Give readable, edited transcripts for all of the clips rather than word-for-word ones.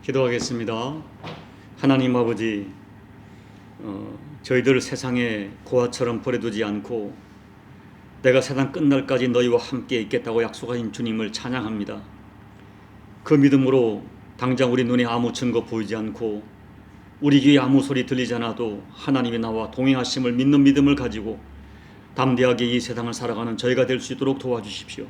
기도하겠습니다. 하나님 아버지, 저희들 세상에 고아처럼 버려두지 않고 내가 세상 끝날까지 너희와 함께 있겠다고 약속하신 주님을 찬양합니다. 그 믿음으로 당장 우리 눈에 아무 증거 보이지 않고 우리 귀에 아무 소리 들리지 않아도 하나님이 나와 동행하심을 믿는 믿음을 가지고 담대하게 이 세상을 살아가는 저희가 될 수 있도록 도와주십시오.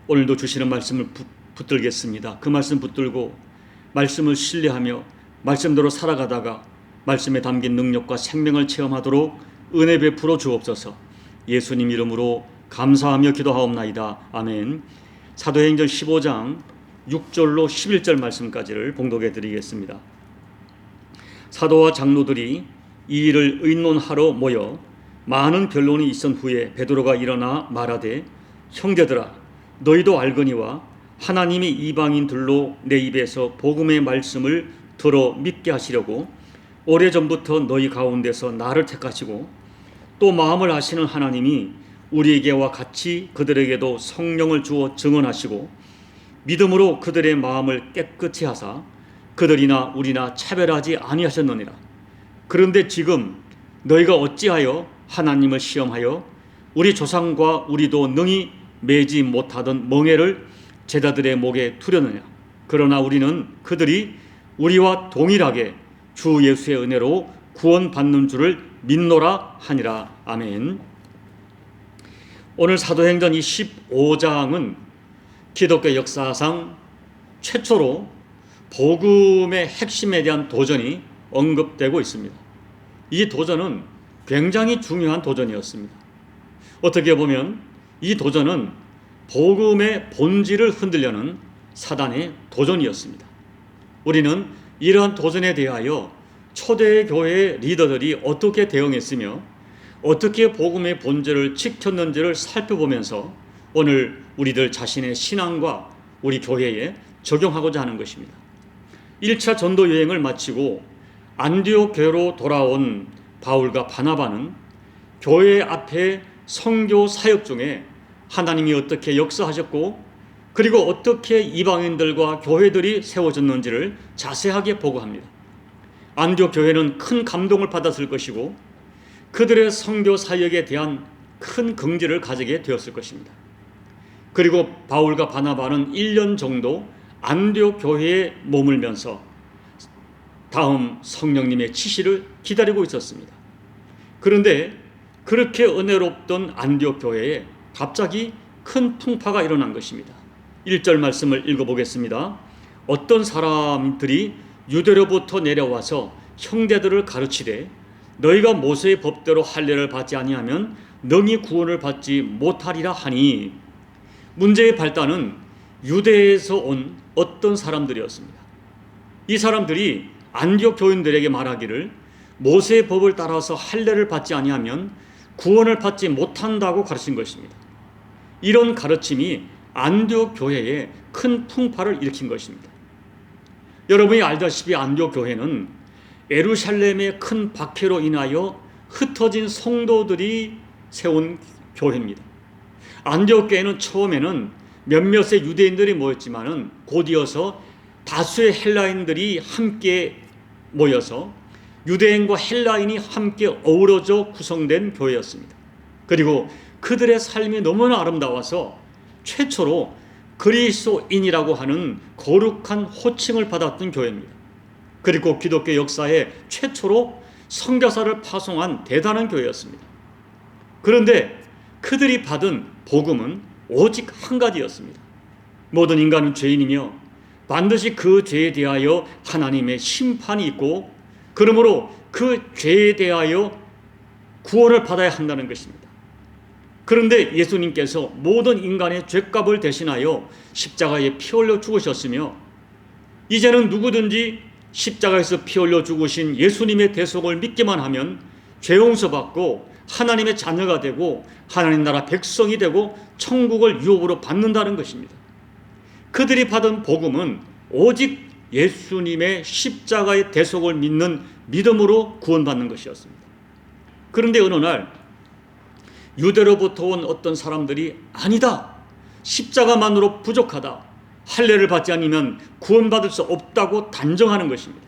오늘도 주시는 말씀을 붙들겠습니다. 그 말씀 붙들고 말씀을 신뢰하며 말씀대로 살아가다가 말씀에 담긴 능력과 생명을 체험하도록 은혜 베풀어 주옵소서. 예수님 이름으로 감사하며 기도하옵나이다. 아멘. 사도행전 15장 6절로 11절 말씀까지를 봉독해 드리겠습니다. 사도와 장로들이 이 일을 의논하러 모여 많은 변론이 있은 후에 베드로가 일어나 말하되, 형제들아, 너희도 알거니와 하나님이 이방인들로 내 입에서 복음의 말씀을 들어 믿게 하시려고 오래전부터 너희 가운데서 나를 택하시고 또 마음을 아시는 하나님이 우리에게와 같이 그들에게도 성령을 주어 증언하시고 믿음으로 그들의 마음을 깨끗이 하사 그들이나 우리나 차별하지 아니하셨느니라. 그런데 지금 너희가 어찌하여 하나님을 시험하여 우리 조상과 우리도 능히 매지 못하던 멍에를 제자들의 목에 두려느냐. 그러나 우리는 그들이 우리와 동일하게 주 예수의 은혜로 구원받는 줄을 믿노라 하니라. 아멘. 오늘 사도행전 15장은 기독교 역사상 최초로 복음의 핵심에 대한 도전이 언급되고 있습니다. 이 도전은 굉장히 중요한 도전이었습니다. 어떻게 보면 이 도전은 복음의 본질을 흔들려는 사단의 도전이었습니다. 우리는 이러한 도전에 대하여 초대교회 리더들이 어떻게 대응했으며 어떻게 복음의 본질을 지켰는지를 살펴보면서 오늘 우리들 자신의 신앙과 우리 교회에 적용하고자 하는 것입니다. 1차 전도 여행을 마치고 안디옥 교회로 돌아온 바울과 바나바는 교회 앞에 선교 사역 중에 하나님이 어떻게 역사하셨고 그리고 어떻게 이방인들과 교회들이 세워졌는지를 자세하게 보고합니다. 안디옥 교회는 큰 감동을 받았을 것이고 그들의 선교 사역에 대한 큰 긍지를 가지게 되었을 것입니다. 그리고 바울과 바나바는 1년 정도 안디옥 교회에 머물면서 다음 성령님의 지시를 기다리고 있었습니다. 그런데 그렇게 은혜롭던 안디옥 교회에 갑자기 큰 풍파가 일어난 것입니다. 1절 말씀을 읽어보겠습니다. 어떤 사람들이 유대로부터 내려와서 형제들을 가르치되 너희가 모세의 법대로 할례를 받지 아니하면 능히 구원을 받지 못하리라 하니, 문제의 발단은 유대에서 온 어떤 사람들이었습니다. 이 사람들이 안디옥 교인들에게 말하기를 모세의 법을 따라서 할례를 받지 아니하면 구원을 받지 못한다고 가르친 것입니다. 이런 가르침이 안디옥 교회에 큰 풍파를 일으킨 것입니다. 여러분이 알다시피 안디옥 교회는 예루살렘의 큰 박해로 인하여 흩어진 성도들이 세운 교회입니다. 안디옥 교회는 처음에는 몇몇의 유대인들이 모였지만은 곧이어서 다수의 헬라인들이 함께 모여서 유대인과 헬라인이 함께 어우러져 구성된 교회였습니다. 그리고 그들의 삶이 너무나 아름다워서 최초로 그리스도인이라고 하는 거룩한 호칭을 받았던 교회입니다. 그리고 기독교 역사에 최초로 선교사를 파송한 대단한 교회였습니다. 그런데 그들이 받은 복음은 오직 한 가지였습니다. 모든 인간은 죄인이며 반드시 그 죄에 대하여 하나님의 심판이 있고 그러므로 그 죄에 대하여 구원을 받아야 한다는 것입니다. 그런데 예수님께서 모든 인간의 죄값을 대신하여 십자가에 피 흘려 죽으셨으며 이제는 누구든지 십자가에서 피 흘려 죽으신 예수님의 대속을 믿기만 하면 죄 용서받고 하나님의 자녀가 되고 하나님 나라 백성이 되고 천국을 유업으로 받는다는 것입니다. 그들이 받은 복음은 오직 예수님의 십자가의 대속을 믿는 믿음으로 구원받는 것이었습니다. 그런데 어느 날 유대로부터 온 어떤 사람들이 아니다, 십자가만으로 부족하다, 할례를 받지 않으면 구원받을 수 없다고 단정하는 것입니다.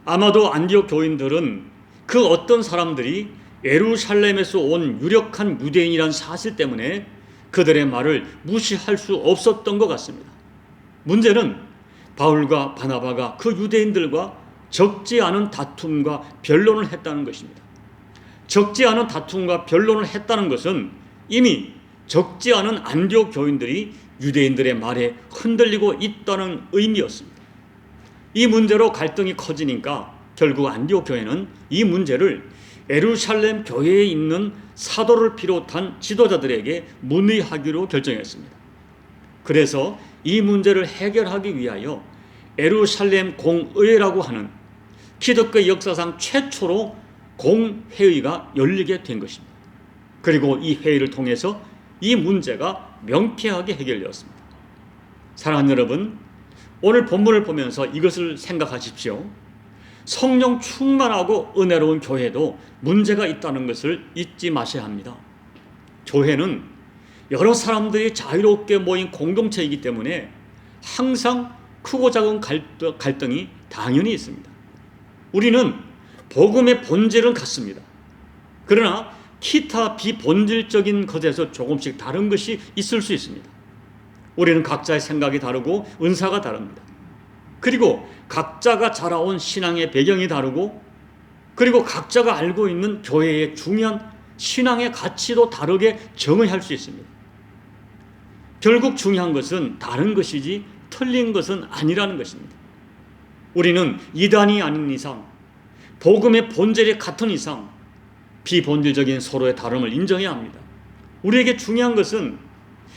아마도 안디옥 교인들은 그 어떤 사람들이 예루살렘에서 온 유력한 유대인이란 사실 때문에 그들의 말을 무시할 수 없었던 것 같습니다. 문제는 바울과 바나바가 그 유대인들과 적지 않은 다툼과 변론을 했다는 것입니다. 적지 않은 다툼과 변론을 했다는 것은 이미 적지 않은 안디옥 교인들이 유대인들의 말에 흔들리고 있다는 의미였습니다. 이 문제로 갈등이 커지니까 결국 안디옥 교회는 이 문제를 예루살렘 교회에 있는 사도를 비롯한 지도자들에게 문의하기로 결정했습니다. 그래서 이 문제를 해결하기 위하여 예루살렘 공의회라고 하는 기독교 역사상 최초로 공회의가 열리게 된 것입니다. 그리고 이 회의를 통해서 이 문제가 명쾌하게 해결되었습니다. 사랑하는 여러분, 오늘 본문을 보면서 이것을 생각하십시오. 성령 충만하고 은혜로운 교회도 문제가 있다는 것을 잊지 마셔야 합니다. 교회는 여러 사람들이 자유롭게 모인 공동체이기 때문에 항상 크고 작은 갈등이 당연히 있습니다. 우리는 복음의 본질은 같습니다. 그러나 기타 비본질적인 것에서 조금씩 다른 것이 있을 수 있습니다. 우리는 각자의 생각이 다르고 은사가 다릅니다. 그리고 각자가 자라온 신앙의 배경이 다르고, 그리고 각자가 알고 있는 교회의 중요한 신앙의 가치도 다르게 정의할 수 있습니다. 결국 중요한 것은 다른 것이지 틀린 것은 아니라는 것입니다. 우리는 이단이 아닌 이상, 복음의 본질이 같은 이상 비본질적인 서로의 다름을 인정해야 합니다. 우리에게 중요한 것은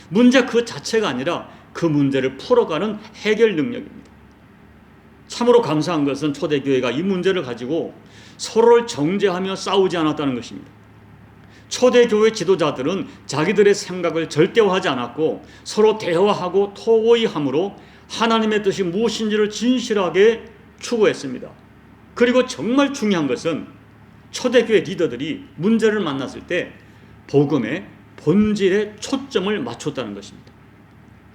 문제 그 자체가 아니라 그 문제를 풀어가는 해결 능력입니다. 참으로 감사한 것은 초대교회가 이 문제를 가지고 서로를 정죄하며 싸우지 않았다는 것입니다. 초대교회 지도자들은 자기들의 생각을 절대화하지 않았고 서로 대화하고 토의함으로 하나님의 뜻이 무엇인지를 진실하게 추구했습니다. 그리고 정말 중요한 것은 초대교회 리더들이 문제를 만났을 때 복음의 본질에 초점을 맞췄다는 것입니다.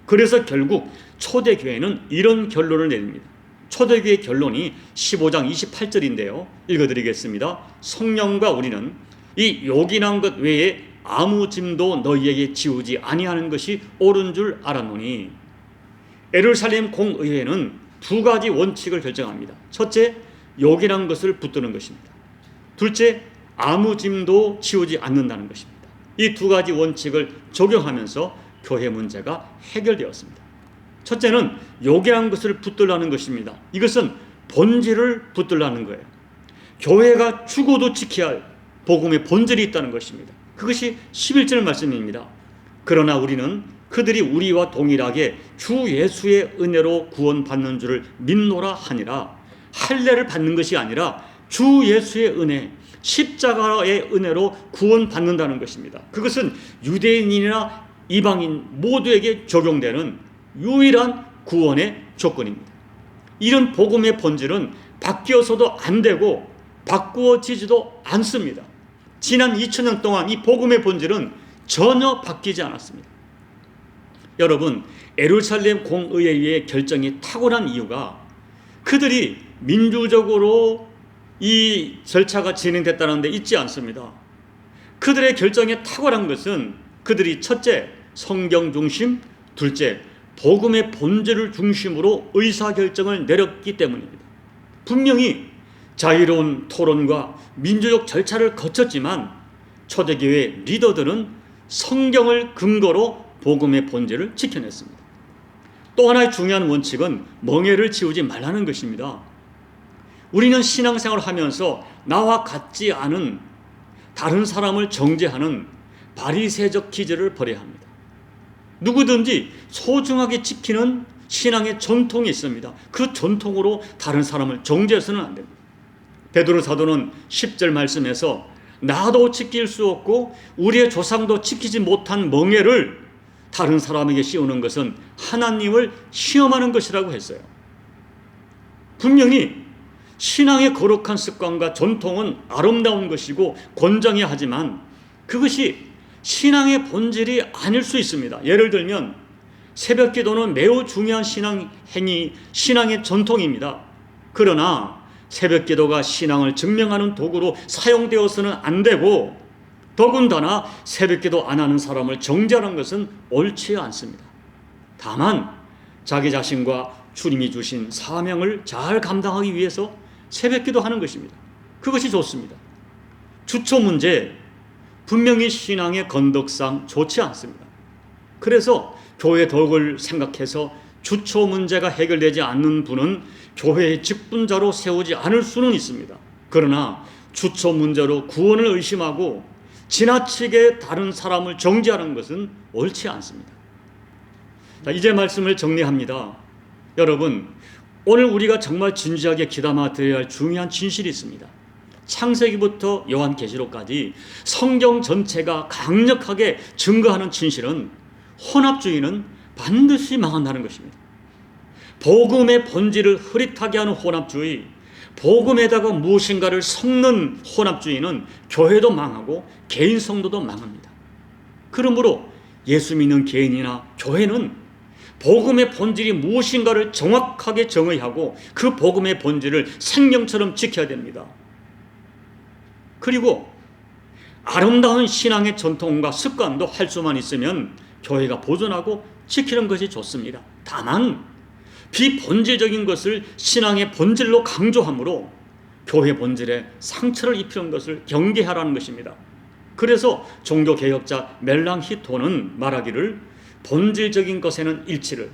그래서 결국 초대교회는 이런 결론을 내립니다. 초대교회의 결론이 15장 28절인데요. 읽어드리겠습니다. 성령과 우리는 이 요긴한 것 외에 아무 짐도 너희에게 지우지 아니하는 것이 옳은 줄 알았노니. 예루살렘 공의회는 두 가지 원칙을 결정합니다. 첫째, 요긴한 것을 붙드는 것입니다. 둘째, 아무 짐도 지우지 않는다는 것입니다. 이 두 가지 원칙을 적용하면서 교회 문제가 해결되었습니다. 첫째는 요긴한 것을 붙들라는 것입니다. 이것은 본질을 붙들라는 거예요. 교회가 죽어도 지켜야 할 복음의 본질이 있다는 것입니다. 그것이 11절 말씀입니다. 그러나 우리는 그들이 우리와 동일하게 주 예수의 은혜로 구원받는 줄을 믿노라 하니라. 할례를 받는 것이 아니라 주 예수의 은혜, 십자가의 은혜로 구원받는다는 것입니다. 그것은 유대인이나 이방인 모두에게 적용되는 유일한 구원의 조건입니다. 이런 복음의 본질은 바뀌어서도 안 되고 바꾸어지지도 않습니다. 지난 2000년 동안 이 복음의 본질은 전혀 바뀌지 않았습니다. 여러분, 예루살렘 공의회의 결정이 탁월한 이유가 그들이 민주적으로 이 절차가 진행됐다는 데 있지 않습니다. 그들의 결정에 탁월한 것은 그들이 첫째, 성경 중심, 둘째, 복음의 본질을 중심으로 의사결정을 내렸기 때문입니다. 분명히 자유로운 토론과 민주적 절차를 거쳤지만 초대교회 리더들은 성경을 근거로 복음의 본질을 지켜냈습니다. 또 하나의 중요한 원칙은 멍에를 지우지 말라는 것입니다. 우리는 신앙생활을 하면서 나와 같지 않은 다른 사람을 정죄하는 바리새적 기질을 버려야 합니다. 누구든지 소중하게 지키는 신앙의 전통이 있습니다. 그 전통으로 다른 사람을 정죄해서는 안 됩니다. 베드로 사도는 10절 말씀에서 나도 지킬 수 없고 우리의 조상도 지키지 못한 멍에를 다른 사람에게 씌우는 것은 하나님을 시험하는 것이라고 했어요. 분명히 신앙의 거룩한 습관과 전통은 아름다운 것이고 권장해야 하지만 그것이 신앙의 본질이 아닐 수 있습니다. 예를 들면 새벽 기도는 매우 중요한 신앙 행위, 신앙의 전통입니다. 그러나 새벽 기도가 신앙을 증명하는 도구로 사용되어서는 안 되고, 더군다나 새벽 기도 안 하는 사람을 정죄하는 것은 옳지 않습니다. 다만 자기 자신과 주님이 주신 사명을 잘 감당하기 위해서 새벽 기도하는 것입니다. 그것이 좋습니다. 주초 문제, 분명히 신앙의 건덕상 좋지 않습니다. 그래서 교회 덕을 생각해서 주초 문제가 해결되지 않는 분은 교회의 직분자로 세우지 않을 수는 있습니다. 그러나 주초 문제로 구원을 의심하고 지나치게 다른 사람을 정죄하는 것은 옳지 않습니다. 자, 이제 말씀을 정리합니다. 여러분, 오늘 우리가 정말 진지하게 귀담아 들어야 할 중요한 진실이 있습니다. 창세기부터 요한계시록까지 성경 전체가 강력하게 증거하는 진실은 혼합주의는 반드시 망한다는 것입니다. 복음의 본질을 흐릿하게 하는 혼합주의, 복음에다가 무엇인가를 섞는 혼합주의는 교회도 망하고 개인 성도도 망합니다. 그러므로 예수 믿는 개인이나 교회는 복음의 본질이 무엇인가를 정확하게 정의하고 그 복음의 본질을 생명처럼 지켜야 됩니다. 그리고 아름다운 신앙의 전통과 습관도 할 수만 있으면 교회가 보존하고 지키는 것이 좋습니다. 다만 비본질적인 것을 신앙의 본질로 강조함으로 교회 본질에 상처를 입히는 것을 경계하라는 것입니다. 그래서 종교개혁자 멜랑히톤은 말하기를 본질적인 것에는 일치를,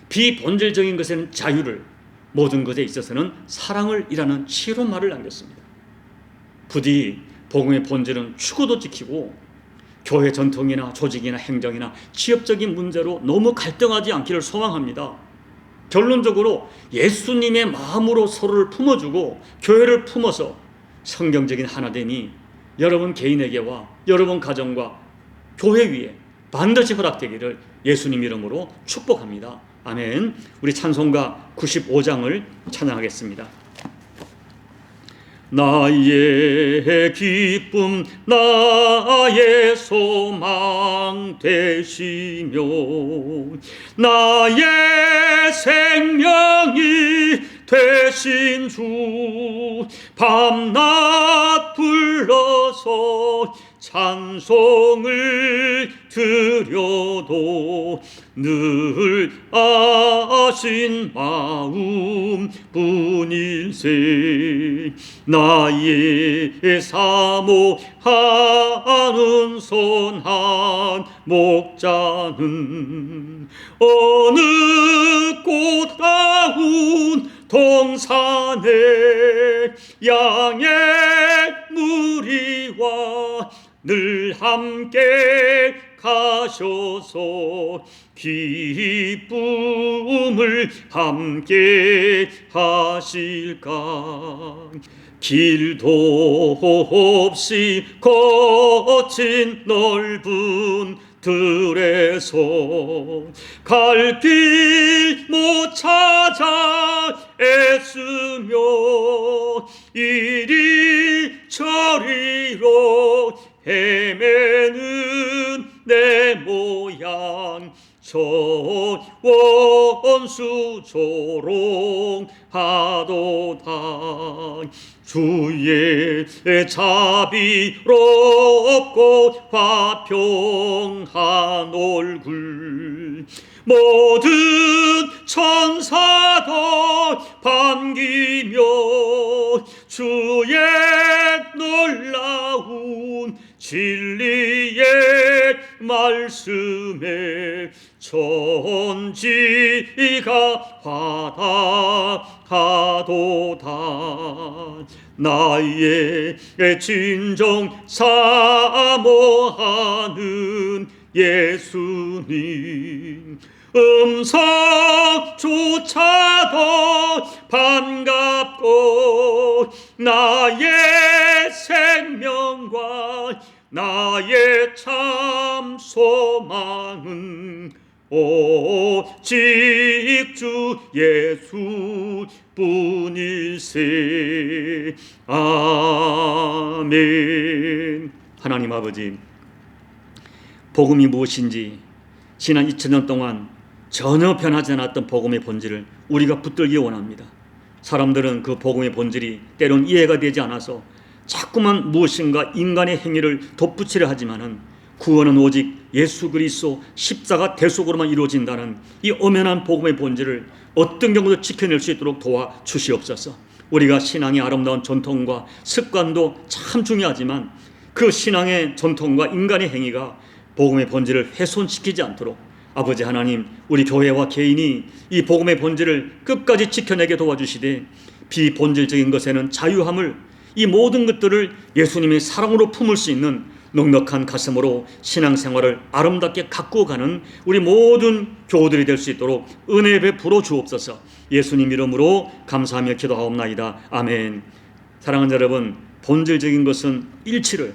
비본질적인 것에는 자유를, 모든 것에 있어서는 사랑을 이라는 지혜로운 말을 남겼습니다. 부디 복음의 본질은 추구도 지키고 교회 전통이나 조직이나 행정이나 취업적인 문제로 너무 갈등하지 않기를 소망합니다. 결론적으로 예수님의 마음으로 서로를 품어주고 교회를 품어서 성경적인 하나됨이 여러분 개인에게와 여러분 가정과 교회 위에 반드시 허락되기를 예수님 이름으로 축복합니다. 아멘. 우리 찬송가 95장을 찬양하겠습니다. 나의 기쁨 나의 소망 되시며 나의 생명이 되신 주 밤낮 불러서 찬송을 드려도 늘 아신 마음 뿐일세 나의 사모하는 선한 목자는 어느 꽃가운 동산에 양의 무리와 늘 함께 가셔서 기쁨을 함께 하실까. 길도 없이 거친 넓은 들에서 갈 길 못 찾아 애쓰며 이리 저리로 헤매는 내 모양 저 원수 조롱하도다. 주의 자비롭고 화평한 얼굴 모든 천사도 반기며 주의 놀라운 진리의 말씀에 천지가 화답하도다. 나의 진정 사모하는 예수님 음성조차도 반갑고 나의 생명과 나의 참 소망은 오직 주 예수 뿐일세. 아멘. 하나님 아버지, 복음이 무엇인지 지난 2000년 동안 전혀 변하지 않았던 복음의 본질을 우리가 붙들기 원합니다. 사람들은 그 복음의 본질이 때론 이해가 되지 않아서 자꾸만 무엇인가 인간의 행위를 덧붙이려 하지만은 구원은 오직 예수 그리스도 십자가 대속으로만 이루어진다는 이 엄연한 복음의 본질을 어떤 경우도 지켜낼 수 있도록 도와주시옵소서. 우리가 신앙의 아름다운 전통과 습관도 참 중요하지만 그 신앙의 전통과 인간의 행위가 복음의 본질을 훼손시키지 않도록 아버지 하나님, 우리 교회와 개인이 이 복음의 본질을 끝까지 지켜내게 도와주시되 비본질적인 것에는 자유함을, 이 모든 것들을 예수님의 사랑으로 품을 수 있는 넉넉한 가슴으로 신앙생활을 아름답게 가꾸어가는 우리 모든 교우들이 될 수 있도록 은혜 베풀어 주옵소서. 예수님 이름으로 감사하며 기도하옵나이다. 아멘. 사랑하는 여러분, 본질적인 것은 일치를,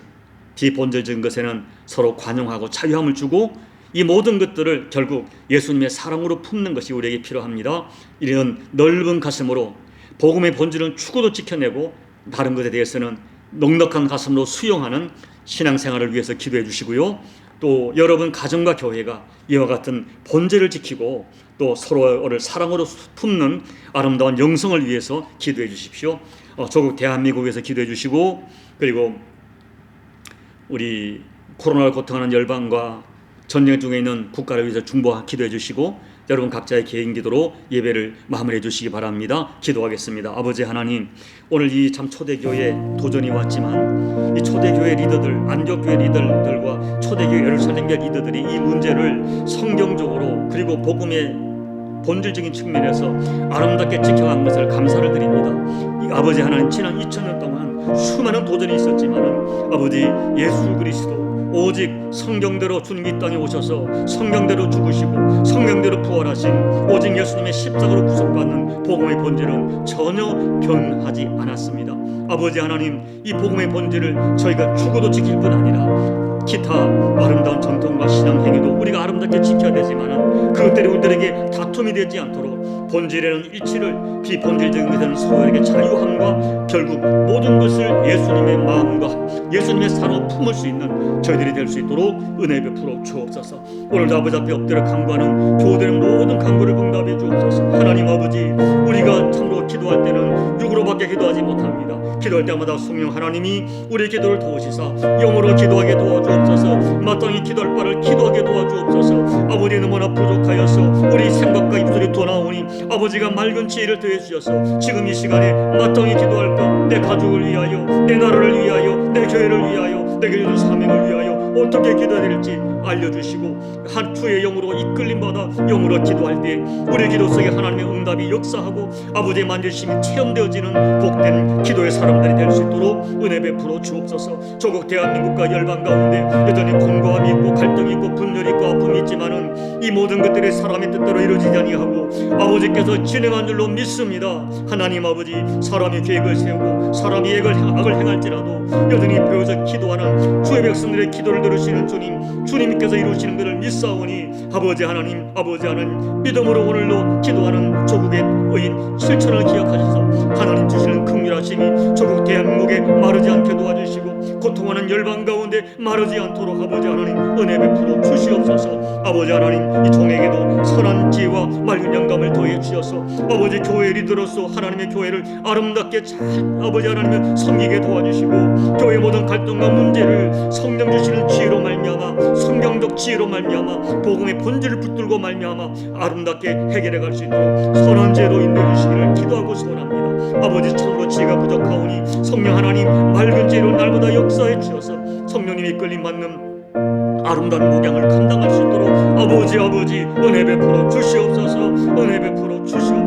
비본질적인 것에는 서로 관용하고 자유함을 주고 이 모든 것들을 결국 예수님의 사랑으로 품는 것이 우리에게 필요합니다. 이런 넓은 가슴으로 복음의 본질은 추구도 지켜내고 다른 것에 대해서는 넉넉한 가슴으로 수용하는 신앙생활을 위해서 기도해 주시고요. 또 여러분 가정과 교회가 이와 같은 본질을 지키고 또 서로를 사랑으로 품는 아름다운 영성을 위해서 기도해 주십시오. 조국 대한민국에서 기도해 주시고, 그리고 우리 코로나를 고통하는 열방과 전쟁 중에 있는 국가를 위해서 중보하 기도해 주시고, 여러분 각자의 개인 기도로 예배를 마무리해 주시기 바랍니다. 기도하겠습니다. 아버지 하나님, 오늘 이 참 초대교회 도전이 왔지만 이 초대교회 리더들, 안교교회 리더들과 초대교회 예루살렘교회 리더들이 이 문제를 성경적으로 그리고 복음의 본질적인 측면에서 아름답게 지켜간 것을 감사를 드립니다. 이 아버지 하나님, 지난 2000년 동안 수많은 도전이 있었지만 아버지 예수 그리스도 오직 성경대로 주님이 이 땅에 오셔서 성경대로 죽으시고 성경대로 부활하신 오직 예수님의 십자가로 구속받는 복음의 본질은 전혀 변하지 않았습니다. 아버지 하나님, 이 복음의 본질을 저희가 추구도 지킬 뿐 아니라 기타 아름다운 전통과 신앙 행위도 우리가 아름답게 지켜야 되지만 그것들이 우리들에게 다툼이 되지 않도록 본질에는 일치를, 비본질적인 것에는 서로에게 자유함과 결국 모든 것을 예수님의 마음과 예수님의 사랑으로 품을 수 있는 저희들이 될 수 있도록 은혜 베풀어 주옵소서. 오늘도 아버지 앞에 엎드려 간구하는 교우들의 모든 간구를 응답해 주옵소서. 하나님 아버지, 우리가 참으로 기도할 때는 육으로밖에 기도하지 못합니다. 기도할 때마다 성령 하나님이 우리의 기도를 도우시사 영으로 기도하게 도와주옵소서. 마땅히 기도할 바를 기도하게 도와주옵소서. 아버지, 너무나 부족하여서 우리 생각과 입술이 도나오니 아버지가 맑은 지혜를 더해 주셔서 지금 이 시간에 마땅히 기도할 것, 내 가족을 위하여, 내 나라를 위하여, 내 교회를 위하여, 내게 주는 사명을 위하여 어떻게 기도해야 될지 알려주시고 한 주의 영으로 이끌림 받아 영으로 기도할 때 우리 기도 속에 하나님의 응답이 역사하고 아버지의 만지심이 체험되어지는 복된 기도의 사람들이 될 수 있도록 은혜 베풀어 주옵소서. 조국 대한민국과 열방 가운데 여전히 공고함이 있고 갈등이 있고 분열이 있고 아픔이 있지만은 이 모든 것들이 사람의 뜻대로 이루어지지 아니하고 아버지께서 진행한 줄로 믿습니다. 하나님 아버지, 사람이 계획을 세우고 사람이 악을 행할지라도 여전히 배워서 기도하는 주의 백성들의 기도를 들으시는 주님, 주님께서 이루시는 것을 믿사오니 아버지 하나님, 아버지 하나님, 믿음으로 오늘도 기도하는 조국의 의인 실천을 기억하셔서 하나님 주시는 긍휼하심이 조국 대한민국에 마르지 않게 도와주시고 고통하는 열방 가운데 마르지 않도록 아버지 하나님 은혜 베풀어 주시옵소서. 아버지 하나님, 이 종에게도 선한 지혜와 맑은 영감을 더해 주셔서 아버지 교회 리더로서 하나님의 교회를 아름답게 잘 아버지 하나님을 섬기게 도와주시고 교회 모든 갈등과 문제를 성령 주시는 지혜로 말미암아, 성경적 지혜로 말미암아, 복음의 본질을 붙들고 말미암아 아름답게 해결해 갈 수 있도록 선한 지혜로 인도해 주시기를 기도하고 소원합니다. 아버지, 참으로 지혜가 부족하오니 성령 하나님 맑은 지혜로 날마다 역사해 주셔서 성령님이 이끌림 받는 아름다운 목양을 감당할 수 있도록 아버지 은혜 베풀어 주시옵소서. 은혜 베풀어 주시옵소서.